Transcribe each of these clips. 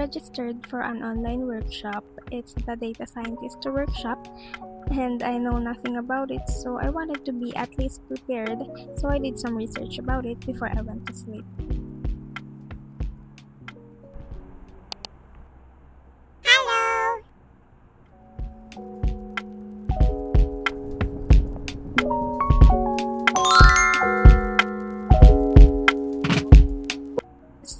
registered for an online workshop. It's the data scientist workshop, and I know nothing about it, so I wanted to be at least prepared. So I did some research about it before I went to sleep.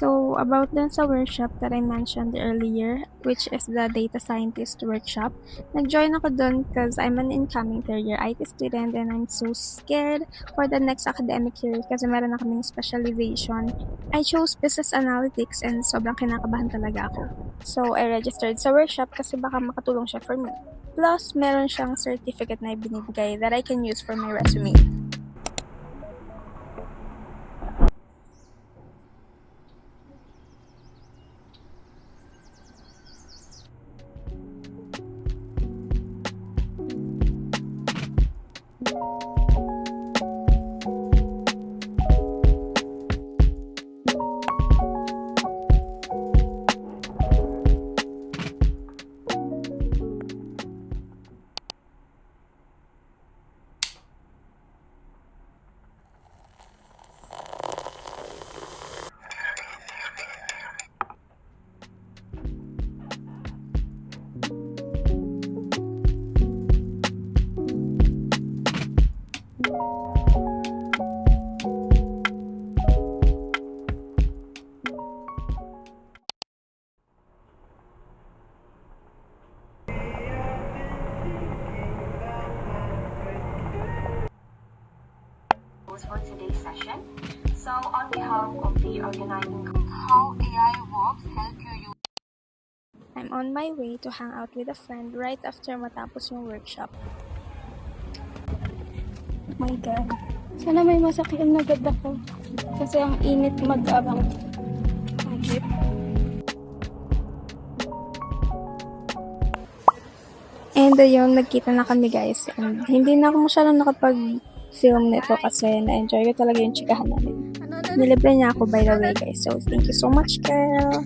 So, about dun sa workshop that I mentioned earlier, which is the data scientist workshop, nag-join ako dun because I'm an incoming third-year IT student and I'm so scared for the next academic year kasi meron na kaming specialization. I chose business analytics and sobrang kinakabahan talaga ako. So, I registered sa workshop kasi baka makatulong siya for me. Plus, meron siyang certificate na ibinibigay that I can use for my resume. For today's session. So, on behalf of the organizing, how AI works help you use. I'm on my way to hang out with a friend right after matapos yung workshop. Oh my God. Sana may masakyan na agad ako. Kasi ang init mag-abang. Ang jeep. And ayun, nagkita na kami guys. And hindi na ako masyadong nakapag-film nito kasi na-enjoy ko talaga yung chikahan namin. Nilibre niya ako by the way guys. So, thank you so much, girl.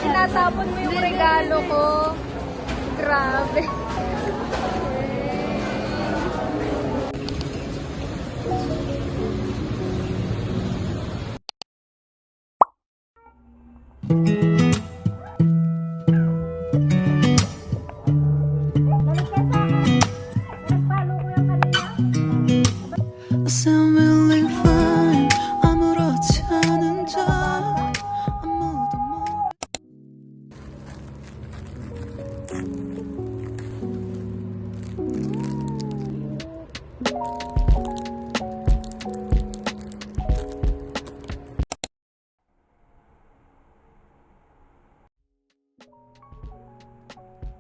Tinatapon mo yung regalo ko. Grabe.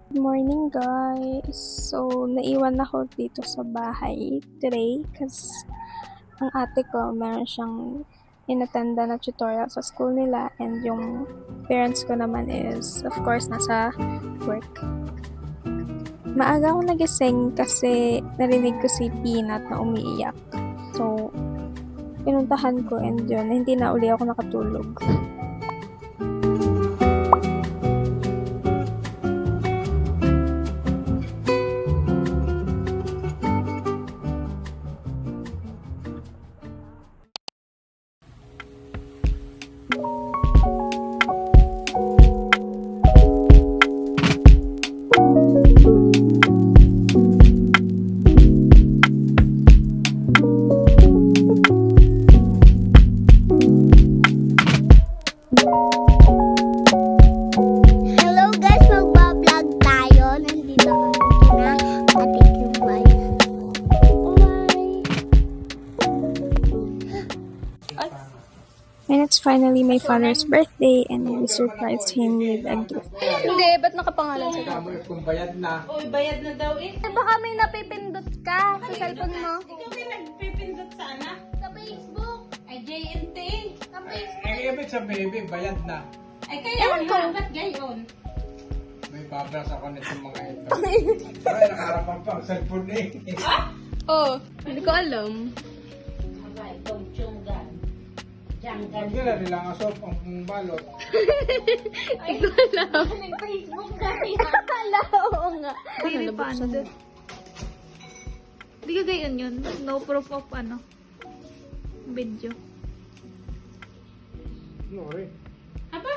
Good morning guys! So, naiwan ako dito sa bahay today kasi ang ate ko meron siyang inattenda na tutorial sa school nila and yung parents ko naman is of course nasa work. Maaga ako nagising kasi narinig ko si Peanut na umiiyak. So, pinuntahan ko and yun, hindi na uli ako nakatulog. And it's finally my father's birthday and we surprised him with a gift. Hindi, ba't nakapangalan sa Sabi kung bayad na. Uy, bayad na daw eh. Baka may napipindot ka sa cellphone mo. Ikaw may nagpipindot sana. Sa Facebook. Ay, JNT. Sa Facebook. Eh, ibig sabihin, bayad na. Ay, kaya nga, ba't gayon? May bablas ako nitong mga ito. Ay, nakarapan pa ang cellphone eh. Oh, hindi ko alam. Abay, itong tiyunggan. Janggan. Pagkila nila ang asop ang balot. Hindi ko alam. Facebook kaya. Ala, oo nga. Ano, paano? Hindi ka gayon yun. No proof of ano. Video. No, rin. Aba,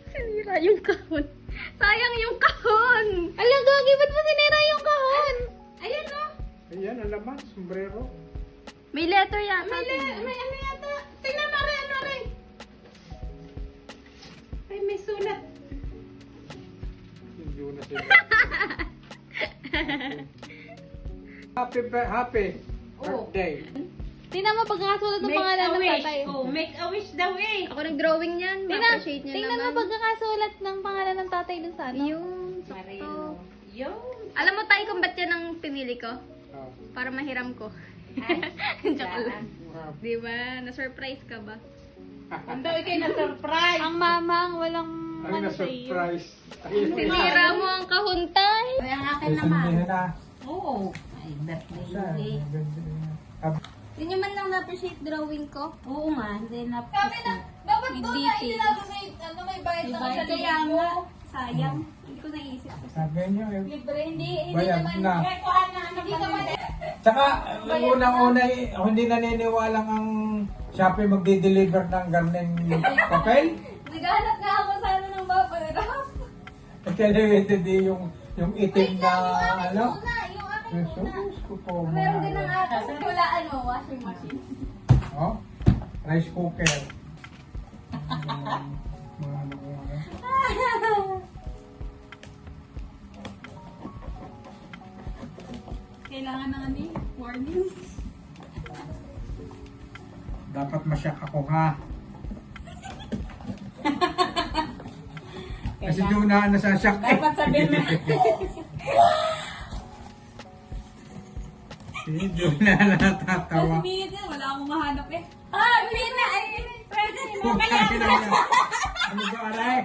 Sinira yung kahon. Sayang yung kahon. Ala, gagi, ba't mo sinira yung kahon? ayan o. Ayan, ang laman, sombrero. May letter yata. May ano yata. Tingnan mo rin, ano rin. Ay, may sulat. Hindi na sila. Happy birthday. Tingnan mo pagkakasulat ng pangalan ng tatay. Oh, make a wish daw eh. Ako nag-drawing yan. Ma-appreciate niya Tingnan mo naman. pagkakasulat ng pangalan ng tatay dun sa ano. Yung Marino. Yo. Alam mo tayo kung ba't yan ang pinili ko? Oh. Para mahiram ko. Ay, Joke lang. Wow. Diba? Na-surprise ka ba? Ang daw ikay na-surprise. Ang mamang walang Ang ano sa iyo. na-surprise. Ayun, Sinira mo ang kahuntay. Ay, ang akin Ay, naman. sindihan na. Oo. Ay, birthday Siya, mo eh. ganda. Hindi nyo man lang na-appreciate drawing ko. Oo nga, hindi na. Dapat doon na ilalagay may bayad May ako bayad sa din kaya mo. nga. Sayang. Hindi ko naisip. Sabi niyo, Libre, hindi bayad naman. na. Kaya kuha na ano Hindi naman. Tsaka, unang-una, ako hindi naniniwalang ang Shopee magdi-deliver ng garden papel. Naghahanap nga ako sa ano ng bubble. Elevated yung itim na ano. Yung akin muna. Jesus ko po. Meron din ang akin. Wala ano, washing machine. Oh, rice cooker. Mga ano ko, ano. Kailangan ng ano warning. Dapat masyak ako ha. Kasi doon na nasasyak. Dapat sabihin mo. Hindi doon na natatawa. Minute yan, wala akong mahanap eh. Minute na! Ay, pwede mo. Putang ina niya. Ano ba, aray?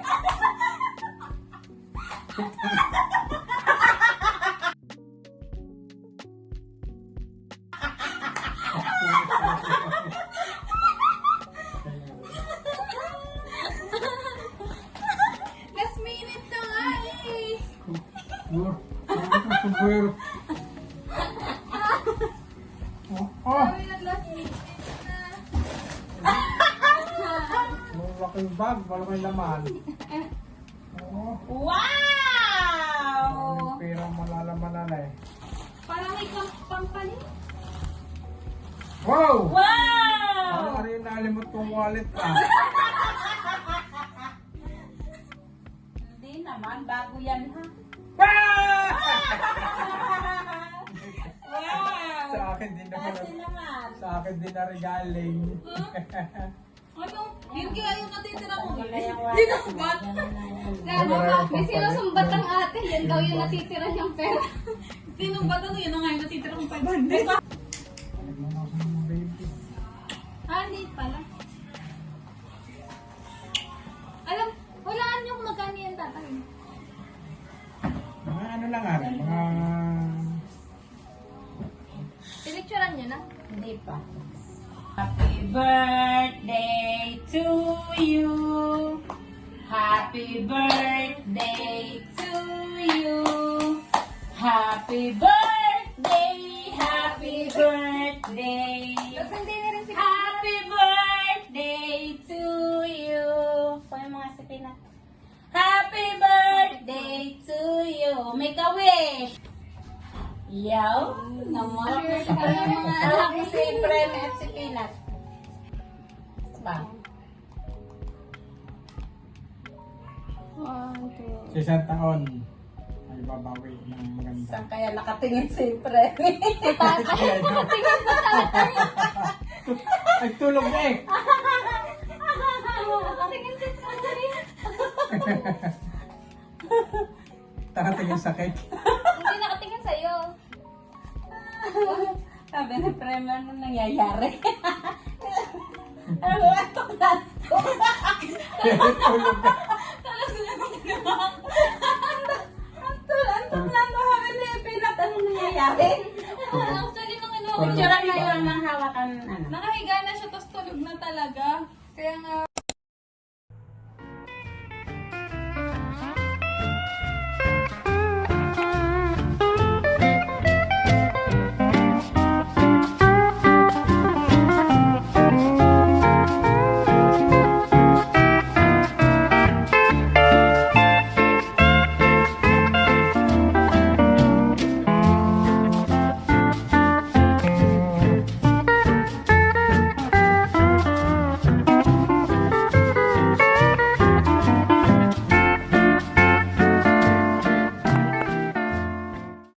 Last minute na nga eh. Sombrero. Oh, Sabi ng last minute na. malaking bag, malaking laman. Oh, Wow! yung pera malalaman na eh. Parang may pampalit. Wow! Wow! Ano rin nalimot kong wallet ah. Hindi naman, bago yan ha. Ah! Wow! Sa akin din naman. Kasi naman. Sa akin din na regaling. Ano? Yun kaya yung natitira ko. Sinumbat? Lalo ba? May sinusumbat ang ate. Yan daw yung natitira niyang pera. Sinumbat ano? Yun ang nga yung natitira kong 500. Baby. Hindi pala. Alam, walaan niyo kung magkano yan tatay. Mga ano lang ah, mga... Pinicturean niyo na. Hindi pa. Happy birthday to you. Happy birthday to you. Happy birthday. Happy birthday. Tapos hindi na rin si Happy birthday to you. Kung yung mga sapina. Happy birthday to you. Make a wish. Yaw. Naman. Alam mo si Prem at si Pinat. Ba? Sa isang taon ay babawi ng maganda. Saan kaya nakatingin si Prem? Ay, tulog na eh! Nakatingin si tatay. Nakatingin sa cake. Hindi nakatingin sa'yo. Sabi ni Prem, ano nangyayari? Ano, atok na atok. Tulog na. Antok na to. Sabi ni Pinat, ano nangyayari? Actually, nung picture na yun ng hawakan, ano. Nakahiga na siya, tapos tulog na talaga. Kaya nga,